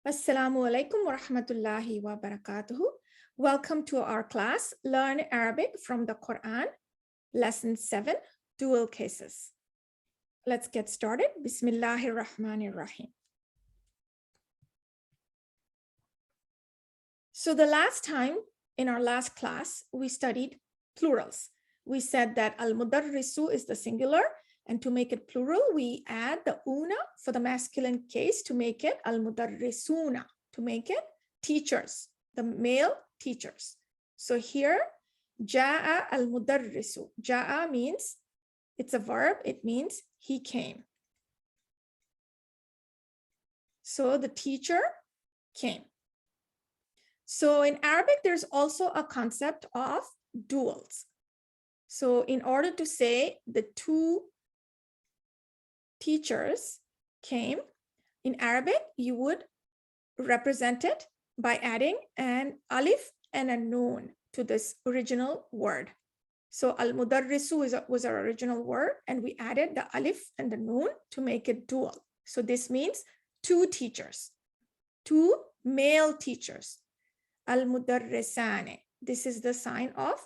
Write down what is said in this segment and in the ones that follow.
Assalamu alaikum wa rahmatullahi wa barakatuhu. Welcome to our class, Learn Arabic from the Quran, Lesson 7, Dual Cases. Let's get started. Bismillahir Rahmanir Rahim. So the last time in our last class, we studied plurals. We said that al-mudarrisu is the singular, and to make it plural, we add the una for the masculine case to make it al-mudarrisuna, to make it teachers, the male teachers. So here, ja'a al-mudarrisu. Ja'a means, it's a verb, it means he came. So the teacher came. So in Arabic, there's also a concept of duals. So in order to say the two teachers came, in Arabic, you would represent it by adding an alif and a noon to this original word. So al-mudarrisu was our original word, and we added the alif and the noon to make it dual. So this means two teachers, two male teachers. Al-mudarrisane. This is the sign of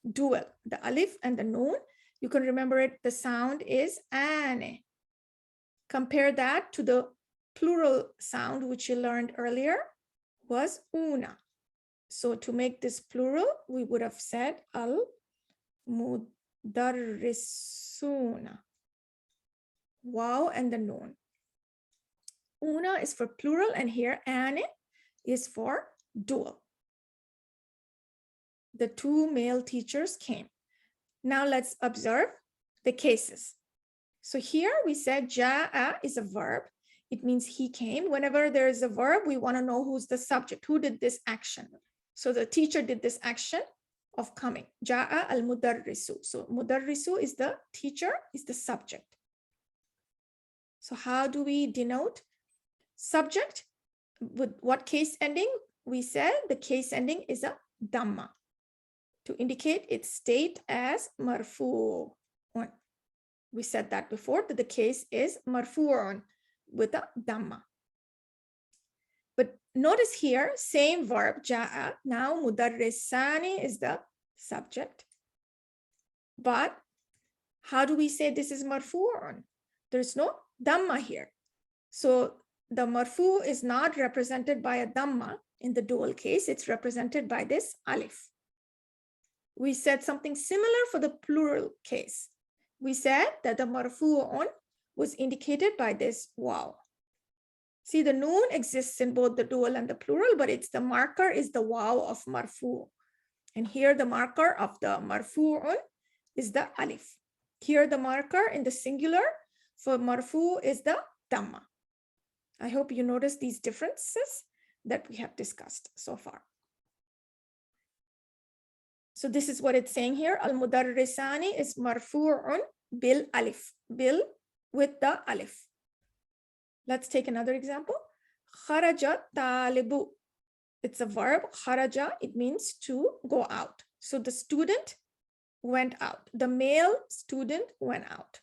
dual, the alif and the noon. You can remember it, the sound is ane. Compare that to the plural sound, which you learned earlier, was una. So to make this plural, we would have said al-mudarrisuna. Wow, and the noon. Una is for plural, and here ane is for dual. The two male teachers came. Now let's observe the cases. So here we said ja'a is a verb. It means he came. Whenever there is a verb, we want to know who's the subject, who did this action. So the teacher did this action of coming. Ja'a al-mudarrisu. So mudarrisu is the teacher, is the subject. So how do we denote subject? With what case ending? We said the case ending is a dhamma to indicate its state as marfu'un. We said that before, that the case is marfu'un with a dhamma. But notice here, same verb, ja'a. Now mudarrisani is the subject. But how do we say this is marfu'un? There's no dhamma here. So the marfu is not represented by a dhamma in the dual case. It's represented by this alif. We said something similar for the plural case. We said that the marfu'un was indicated by this waw. See, the noon exists in both the dual and the plural, but it's the marker is the waw of marfu'. And here the marker of the marfu'un is the alif. Here the marker in the singular for marfu' is the dhamma. I hope you notice these differences that we have discussed so far. So this is what it's saying here. Al-mudarrisani is marfu'un bil alif. Bil with the alif. Let's take another example. Kharaja talibu. It's a verb. Kharaja, it means to go out. So the student went out. The male student went out.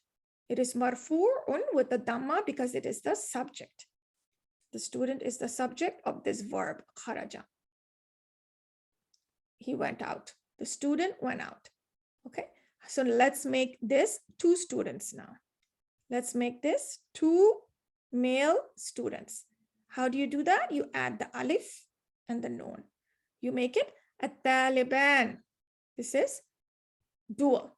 It is marfu'un with the dhamma because it is the subject. The student is the subject of this verb, kharaja. He went out. The student went out. Okay, so let's make this two students now. Let's make this two male students. How do you do that? You add the alif and the noon. You make it at-taliban. This is dual.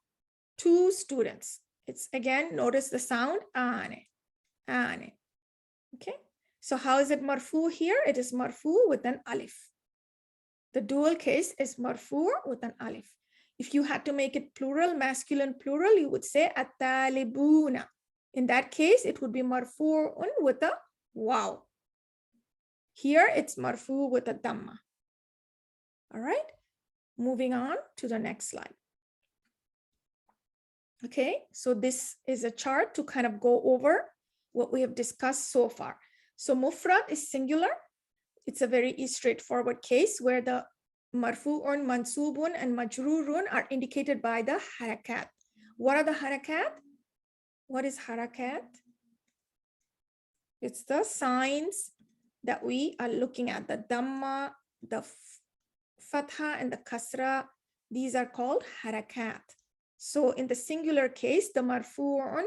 Two students. It's again, notice the sound, ane, ane. Okay, so how is it marfu here? It is marfu with an alif. The dual case is marfu with an alif. If you had to make it plural, masculine plural, you would say at-talibuna. In that case, it would be marfu'un with a waw. Here, it's marfu with a dhamma. All right, moving on to the next slide. Okay, so this is a chart to kind of go over what we have discussed so far. So mufrad is singular. It's a very straightforward case where the marfu'un, mansubun, and majrurun are indicated by the harakat. What are the harakat? What is harakat? It's the signs that we are looking at, the Dhamma, the Fatha, and the Kasra, these are called harakat. So in the singular case, the marfu'un,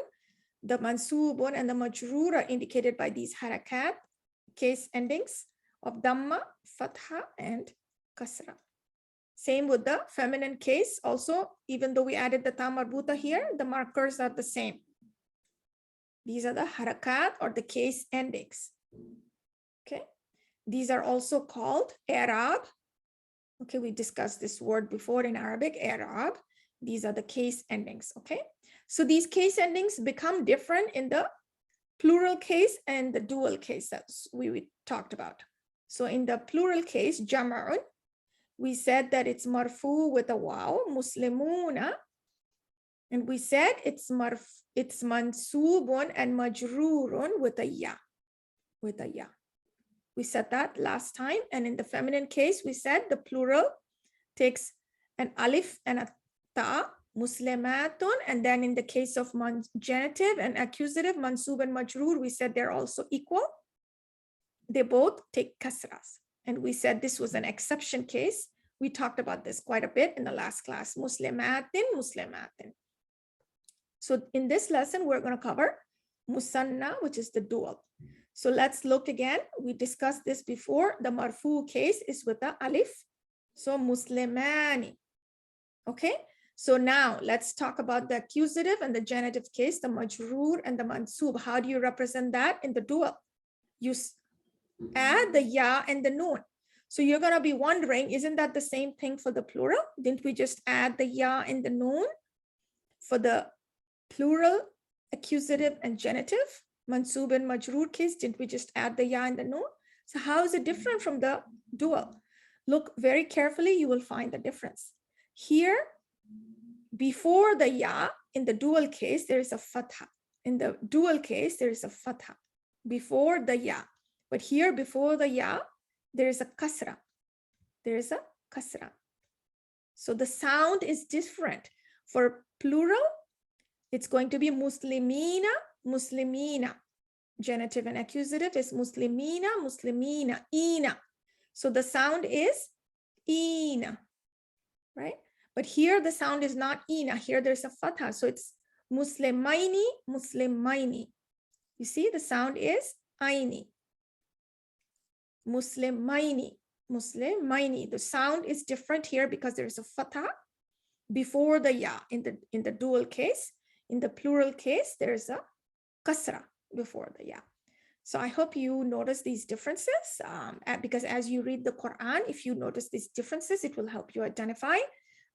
the mansubun, and the majroor are indicated by these harakat, case endings of Dhamma, Fatha, and Kasra. Same with the feminine case also, even though we added the ta marbuta here, the markers are the same. These are the harakat or the case endings. Okay. These are also called i'rab. Okay, we discussed this word before in Arabic, i'rab. These are the case endings. Okay. So these case endings become different in the plural case and the dual case that we talked about. So in the plural case, jama'un, we said that it's marfu with a waw, muslimuna, and we said it's mansubun and majrurun with a ya, We said that last time. And in the feminine case, we said the plural takes an alif and a ta, muslimatun, and then in the case of genitive and accusative, mansub and majrur, we said they're also equal. They both take kasras. And we said this was an exception case. We talked about this quite a bit in the last class, muslimatin. So in this lesson, we're going to cover musanna, which is the dual. So let's look again. We discussed this before. The marfu case is with the alif. So muslimani. Okay. So now let's talk about the accusative and the genitive case, the majroor and the mansub. How do you represent that in the dual? You add the ya and the noon. So you're going to be wondering, isn't that the same thing for the plural? Didn't we just add the ya and the noon for the plural, accusative, and genitive? Mansub and majroor case, didn't we just add the ya and the noon? So how is it different from the dual? Look very carefully, you will find the difference. Here, before the ya, in the dual case, there is a fatha. In the dual case, there is a fatha before the ya. But here, before the ya, there is a kasra. There is a kasra. So the sound is different. For plural, it's going to be muslimina, muslimina. Genitive and accusative is muslimina, muslimina, ina. So the sound is ina, right? But here the sound is not ina. Here there's a fatha. So it's muslimaini, muslimaini. You see the sound is aini. Muslimaini, muslimaini. The sound is different here because there's a fatha before the ya in the dual case. In the plural case, there's a kasra before the ya. So I hope you notice these differences because as you read the Quran, if you notice these differences, it will help you identify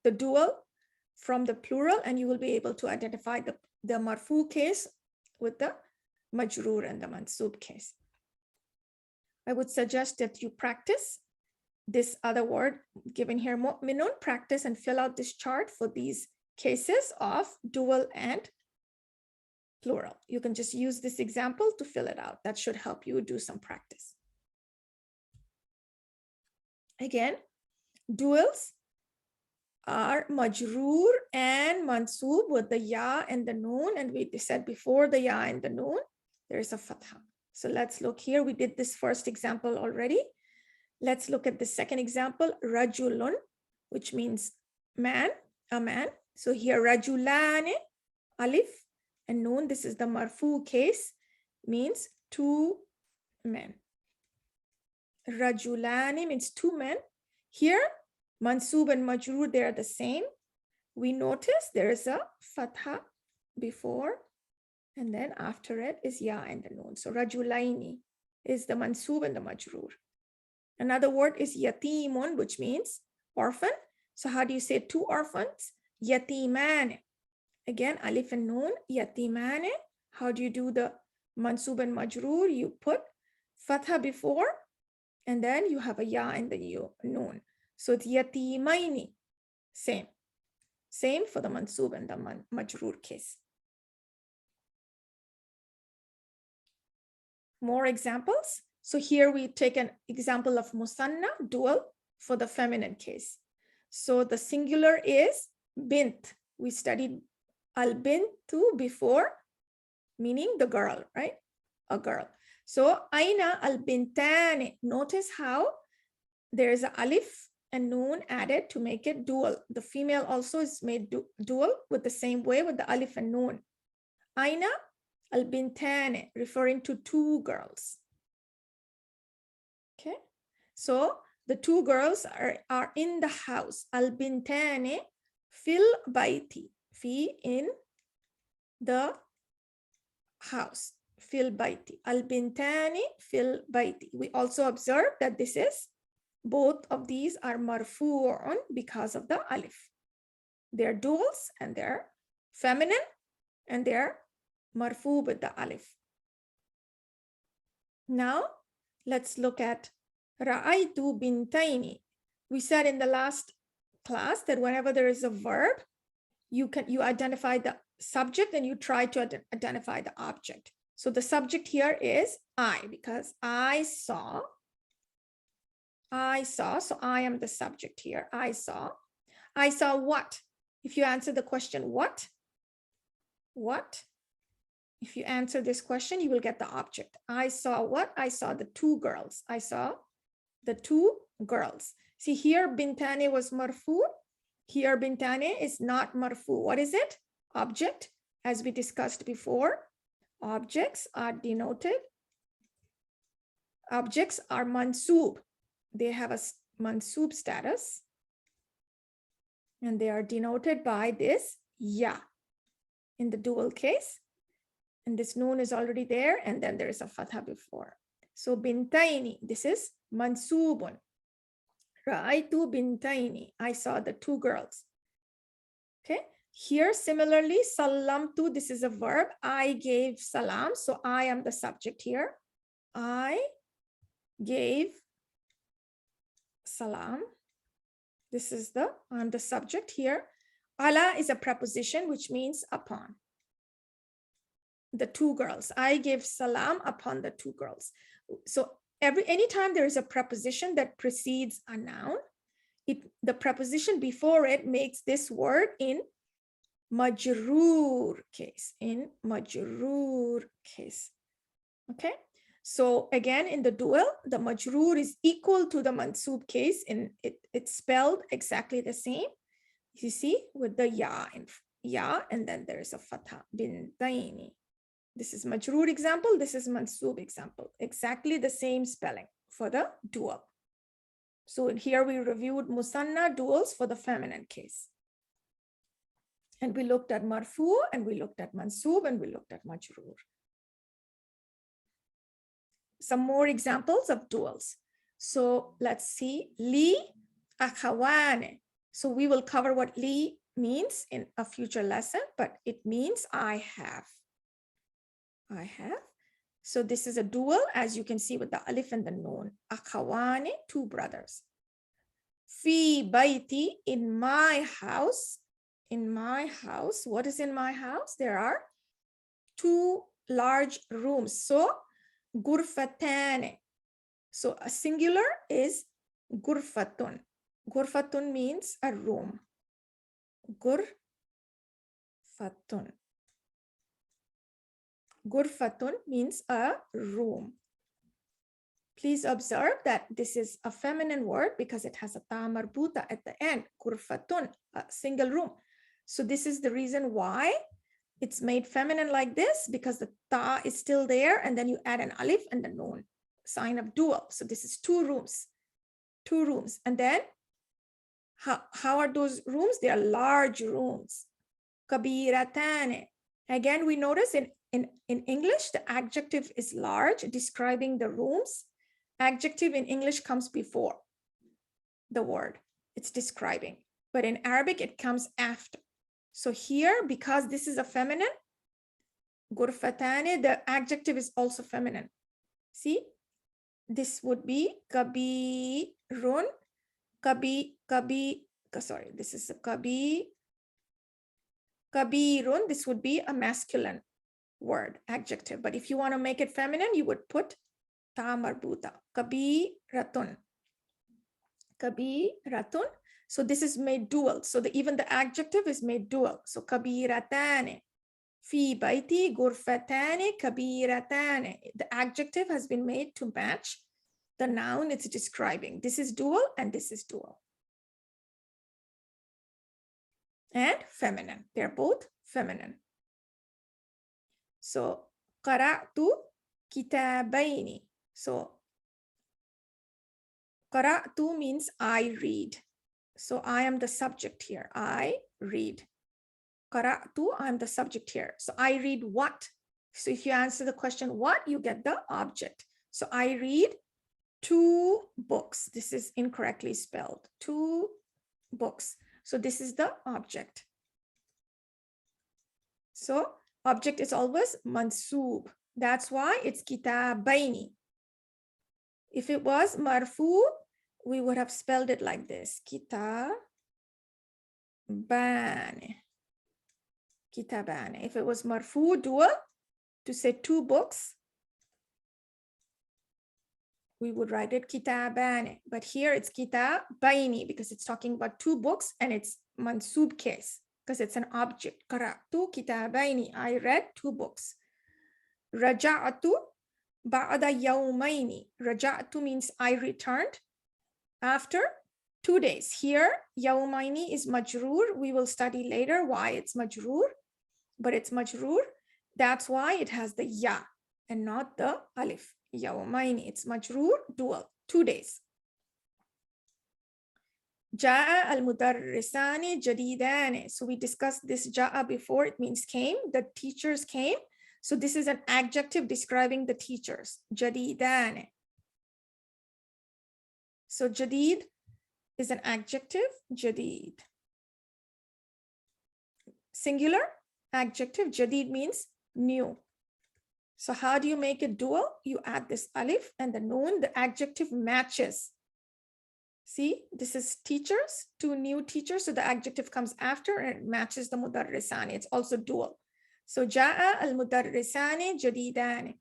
the dual from the plural, and you will be able to identify the marfu case with the majroor and the mansub case. I would suggest that you practice this other word given here, mu'minun, practice and fill out this chart for these cases of dual and plural. You can just use this example to fill it out. That should help you do some practice. Again, duals are majroor and mansub with the ya and the noon. And we said before the ya and the noon, there is a fatha. So let's look here. We did this first example already. Let's look at the second example, rajulun, which means man, a man. So here, rajulane, alif, and noon. This is the marfu case, means two men. Rajulani means two men. Here, mansub and majroor, they are the same. We notice there is a fatha before, and then after it is ya and the noon. So rajulaini is the mansub and the majroor. Another word is yatimun, which means orphan. So how do you say two orphans? Yatimane. Again, alif and noon, yatimane. How do you do the mansub and majroor? You put fatha before, and then you have a ya and the noon. So it's yatimaini. Same. Same for the mansub and the majroor case. More examples. So here we take an example of musanna, dual, for the feminine case. So the singular is bint. We studied al-bintu before, meaning the girl, right? A girl. So aina al-bintani. Notice how there is an alif and noon added to make it dual. The female also is made dual with the same way with the alif and noon. Aina al-bintani, referring to two girls. Okay, so the two girls are in the house. Al-bintani fil baiti. Fi, in the house. Fil baiti. Al-bintani fil baiti. We also observe that this is, both of these are marfu'un because of the alif. They're duals and they're feminine and they're marfu with the alif. Now, let's look at ra'aytu bintaini. We said in the last class that whenever there is a verb, you identify the subject and you try to identify the object. So the subject here is I, because I saw, so I am the subject here. I saw what? If you answer the question, what? If you answer this question, you will get the object. I saw what? I saw the two girls. I saw the two girls. See here, bintani was marfu. Here, bintani is not marfu. What is it? Object, as we discussed before. Objects are denoted. Objects are mansub. They have a mansub status. And they are denoted by this ya in the dual case. And this noon is already there. And then there is a fatha before. So bintaini, this is mansubun. Ra'aytu bintaini. I saw the two girls. Okay. Here, similarly, salamtu, this is a verb. I gave salam. So I am the subject here. I gave salam. This is I'm the subject here. Ala is a preposition, which means upon. The two girls. I gave salam upon the two girls. So anytime there is a preposition that precedes a noun, the preposition before it makes this word in majroor case. In majroor case. Okay. So again, in the dual, the majroor is equal to the mansub case, and it's spelled exactly the same. You see, with the ya, and then there is a fatha, bintaini. This is majroor example, this is mansub example. Exactly the same spelling for the dual. So here we reviewed musanna duals for the feminine case. And we looked at marfu, and we looked at mansub, and we looked at majroor. Some more examples of duals. So let's see, li akhawane. So we will cover what li means in a future lesson, but it means I have. I have. So this is a dual, as you can see with the alif and the noon. Akhawane, two brothers. Fi baiti, in my house. In my house. What is in my house? There are two large rooms. So gurfatane. So a singular is gurfatun. Gurfatun means a room. Gurfatun. Gurfatun means a room. Please observe that this is a feminine word because it has a ta marbuta at the end. Gurfatun, a single room. So this is the reason why it's made feminine like this, because the ta is still there, and then you add an alif and the noon, sign of dual. So this is two rooms. Two rooms. And then how are those rooms? They are large rooms. Kabiratane. Again, we notice in English, the adjective is large, describing the rooms. Adjective in English comes before the word. It's describing. But in Arabic, it comes after. So here, because this is a feminine, gurfatane, the adjective is also feminine. See? This would be kabirun, sorry, this is a kabirun. This would be a masculine word, adjective. But if you want to make it feminine, you would put ta marbuta, kabiratun. Kabiratun. So this is made dual. So even the adjective is made dual. So kabiratane. في بيتي غرفتان كبيرتان. The adjective has been made to match the noun it's describing. This is dual and this is dual. And feminine. They're both feminine. So قرأت كتابين. So قرأت means I read. So I am the subject here. I read. قرأت, I'm the subject here. So I read what? So if you answer the question what, you get the object. So I read 2 books. This is incorrectly spelled. 2 books. So this is the object. So object is always mansoob. That's why it's kitabaini. If it was marfu, we would have spelled it like this. Kitabani. Kitabani. If it was marfu dual, to say 2 books, we would write it kitabani. But here it's kitabaini because it's talking about 2 books and it's mansoob case because it's an object. Qara'tu kitabaini. I read 2 books. Raja'tu ba'da yawmaini. Raja'tu means I returned after 2 days. Here, yawmaini is majroor. We will study later why it's majroor, but it's majroor. That's why it has the ya and not the alif. Yawmaini, it's majroor, dual, 2 days. Ja'a al-mudarrisani jadidani. So we discussed this ja'a before. It means came. The teachers came. So this is an adjective describing the teachers. Jadidani. So jadid is an adjective. Jadid. Singular adjective. Jadid means new. So how do you make it dual? You add this alif and the noon. The adjective matches. See, this is teachers, 2 new teachers. So the adjective comes after and it matches the mudarrisani. It's also dual. So ja'a al-mudarrisani jadidani.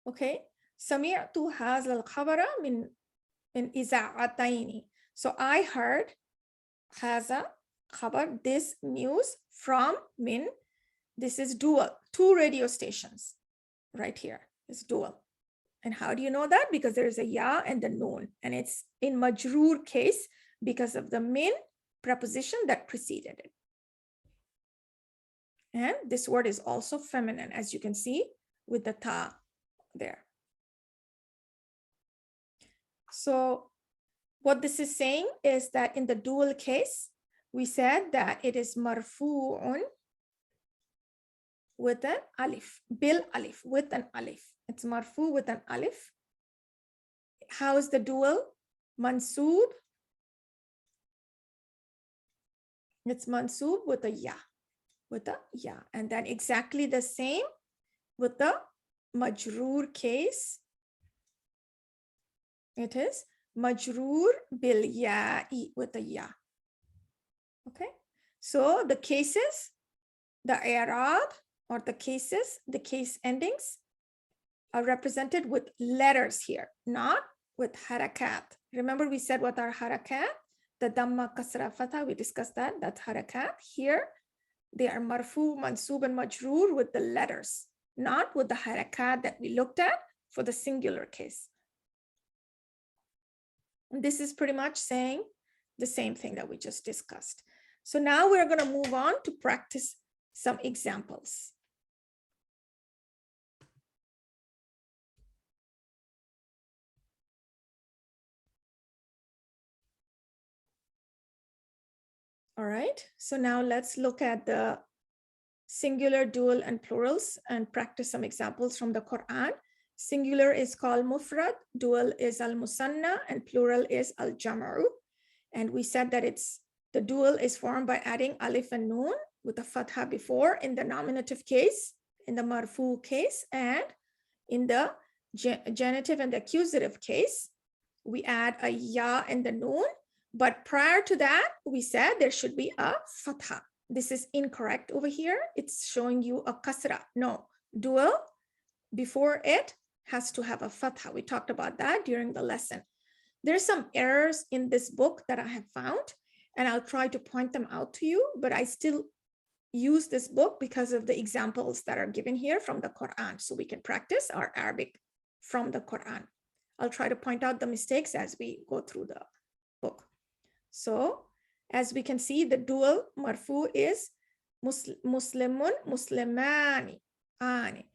Okay. Sami'tu hadha al-khabara min iza'ataini. So I heard hadha khabar, this news from min. This is dual. 2 radio stations right here. It's dual. And how do you know that? Because there is a ya and the noon. And it's in majroor case because of the min preposition that preceded it. And this word is also feminine, as you can see with the ta there. So what this is saying is that in the dual case, we said that it is marfu'un with an alif, bil alif, with an alif. It's marfu with an alif. How is the dual? Mansoob. It's mansoob with a ya, with a ya. And then exactly the same with the majroor case. It is majroor bil ya'i, with a ya. Okay. So the cases, the i'rab or the cases, the case endings are represented with letters here, not with harakat. Remember we said what are harakat? The dhamma, kasra, fatha, we discussed that. That's harakat. Here, they are marfu, mansoob, and majroor with the letters, not with the harakat that we looked at for the singular case. And this is pretty much saying the same thing that we just discussed. So now we're going to move on to practice some examples. All right, so now let's look at the singular, dual, and plurals and practice some examples from the Quran. Singular is called mufrad, dual is al-musanna, and plural is al-jam'u. And we said that the dual is formed by adding alif and noon with a fatha before in the nominative case, in the marfu case, and in the genitive and the accusative case, we add a ya and the noon. But prior to that, we said there should be a fatha. This is incorrect over here. It's showing you a kasra. No, dual, before it has to have a fatha. We talked about that during the lesson. There's some errors in this book that I have found. and I'll try to point them out to you, but I still use this book because of the examples that are given here from the Quran, so we can practice our Arabic from the Quran. I'll try to point out the mistakes as we go through the book. So as we can see, the dual marfu is muslimun, muslimani, ani.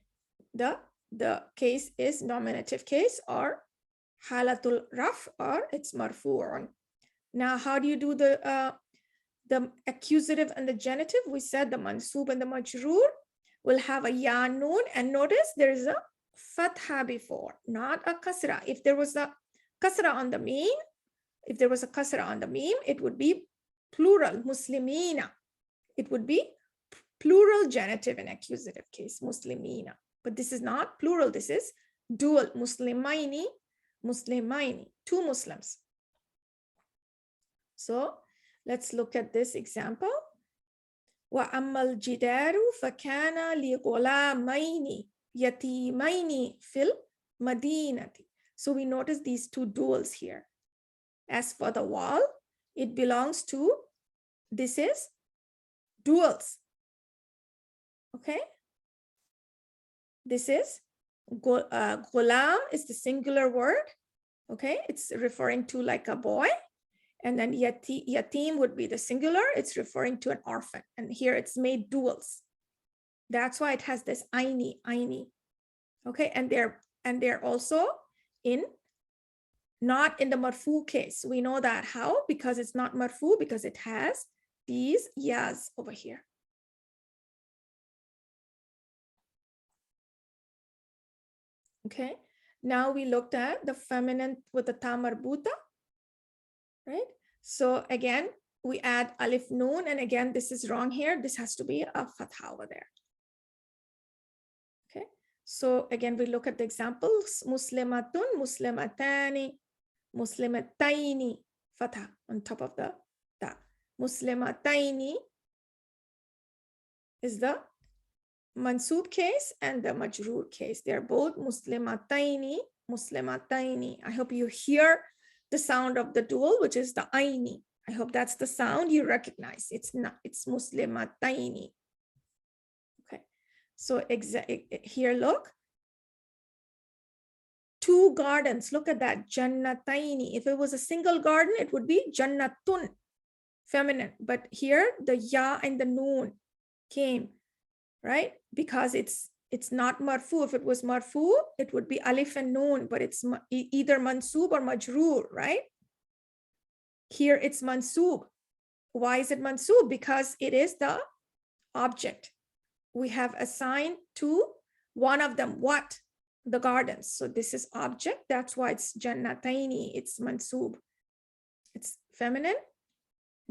The case is nominative case or halatul raf, or it's marfu'un. Now, how do you do the accusative and the genitive? We said the mansub and the majroor will have a ya noon, and notice there is a fatha before, not a kasra. If there was a kasra on the meme, it would be plural, muslimina. It would be plural genitive and accusative case, muslimina. But this is not plural, this is dual, muslimaini, two Muslims. So let's look at this example. وَأَمَّا الْجِدَارُ فَكَانَ لِغُلَامَيْنِ يَتِيمَيْنِ فِي الْمَدِينَةِ. So we notice these two duals here. As for the wall, it belongs to, this is duals. Okay? This is, ghulam is the singular word. Okay? It's referring to like a boy. And then yatim would be the singular. It's referring to an orphan. And here it's made duals. That's why it has this aini. Okay, and they're also not in the marfu case. We know that how? Because it's not marfu, because it has these yas over here. Okay, now we looked at the feminine with the ta marbuta. Right? So again, we add alif noon, and again, this is wrong here. This has to be a fatha over there. Okay. So again, we look at the examples. Muslimatun, muslimatani, muslimataini, fatha on top of the ta. Muslimataini is the mansub case and the majroor case. They're both muslimataini. I hope you hear the sound of the dual, which is the aini. I hope that's the sound you recognize. It's not, it's muslimataini. Okay, so here, look. Two gardens, look at that, jannataini. If it was a single garden, it would be jannatun, feminine. But here, the ya and the noon came, right? Because it's not marfu. If it was marfu, it would be alif and noon, but it's either mansub or majroor, right? Here it's mansub. Why is it mansub? Because it is the object. We have assigned to one of them what? The gardens. So this is object. That's why it's jannataini. It's mansub. It's feminine,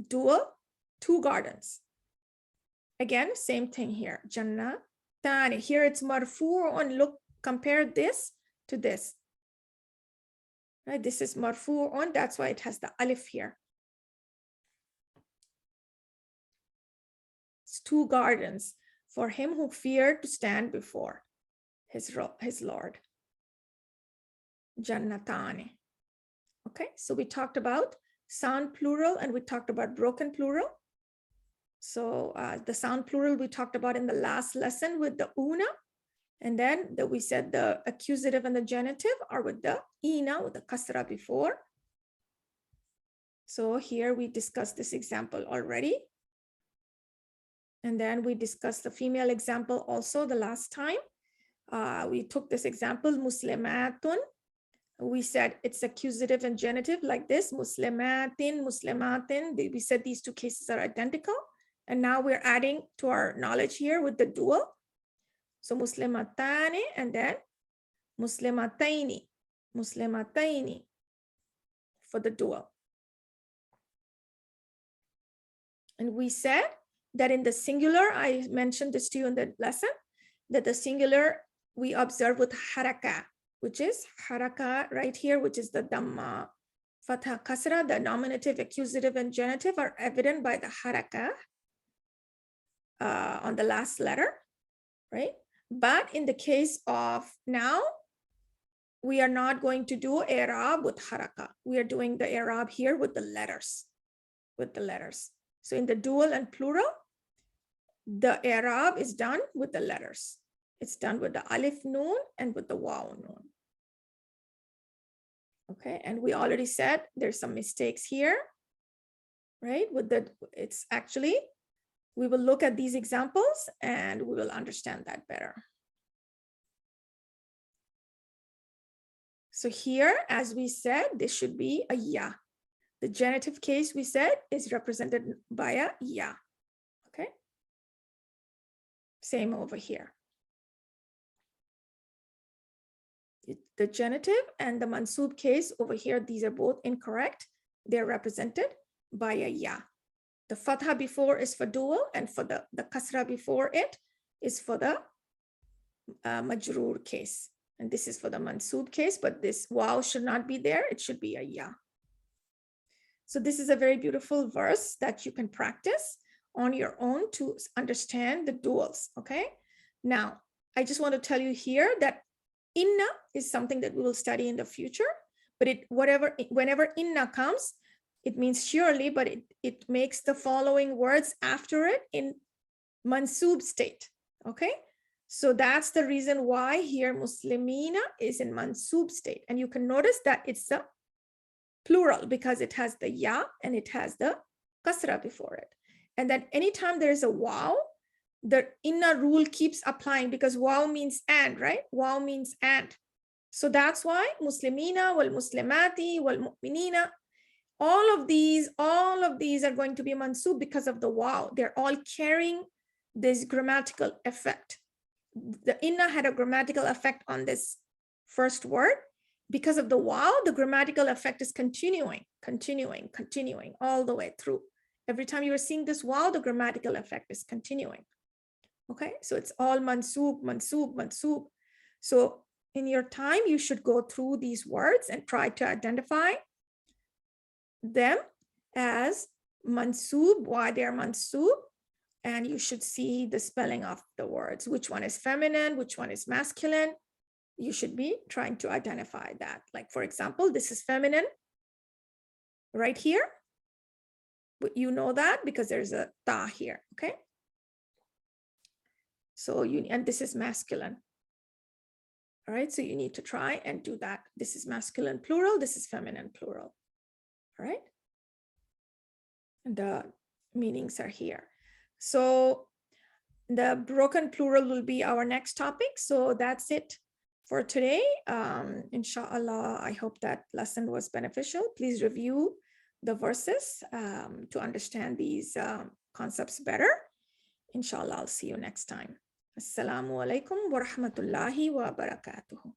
dual, two gardens. Again, same thing here. Jannah. Here it's marfu'un. Look, compare this to this. Right? This is marfu'un. That's why it has the alif here. It's two gardens for him who feared to stand before his Lord. Jannatani. Okay, so we talked about sound plural and we talked about broken plural. So the sound plural we talked about in the last lesson with the una, and then we said the accusative and the genitive are with the ina, with the kasra before. So here we discussed this example already. And then we discussed the female example also the last time. We took this example, muslimatun. We said it's accusative and genitive like this, muslimatin, muslimatin. We said these two cases are identical. And now we're adding to our knowledge here with the dual. So muslimatani and then muslimataini for the dual. And we said that in the singular, I mentioned this to you in the lesson, that the singular we observe with haraka, which is haraka right here, which is the dhamma, fatha, kasra. The nominative, accusative, and genitive are evident by the haraka on the last letter, right? But in the case of now, we are not going to do i'rab with haraka. We are doing the i'rab here with the letters. with the letters. So in the dual and plural, the i'rab is done with the letters. It's done with the alif noon and with the waw noon. Okay, and we already said there's some mistakes here, right? It's actually, we will look at these examples and we will understand that better. So here, as we said, this should be a ya. The genitive case we said is represented by a ya. Okay. Same over here. The genitive and the mansub case over here, these are both incorrect. They're represented by a ya. The fatha before is for dual, and for the kasra before it is for the majroor case. And this is for the mansub case, but this waw should not be there. It should be a ya. So this is a very beautiful verse that you can practice on your own to understand the duals, okay? Now, I just want to tell you here that inna is something that we will study in the future, but whenever inna comes, it means surely, but it makes the following words after it in mansub state, okay? So that's the reason why here muslimina is in mansub state. And you can notice that it's the plural because it has the ya and it has the kasra before it. And then anytime there's a waw, the inna rule keeps applying because waw means and, right? Waw means and. So that's why muslimina, wal muslimati, wal mu'minina, all of these are going to be mansub because of the waw. They're all carrying this grammatical effect. The inna had a grammatical effect on this first word. Because of the waw, the grammatical effect is continuing all the way through. Every time you are seeing this waw, the grammatical effect is continuing. Okay, so it's all mansub, mansub, mansub. So in your time, you should go through these words and try to identify them as mansub, why they're mansub, and you should see the spelling of the words, which one is feminine, which one is masculine. You should be trying to identify that. Like, for example, this is feminine right here. But you know that because there's a ta here, okay? So and this is masculine. All right, so you need to try and do that. This is masculine plural, this is feminine plural. All right. And the meanings are here. So the broken plural will be our next topic. So that's it for today. Inshallah, I hope that lesson was beneficial. Please review the verses to understand these concepts better. Inshallah, I'll see you next time. Assalamu alaikum wa rahmatullahi wa barakatuhu.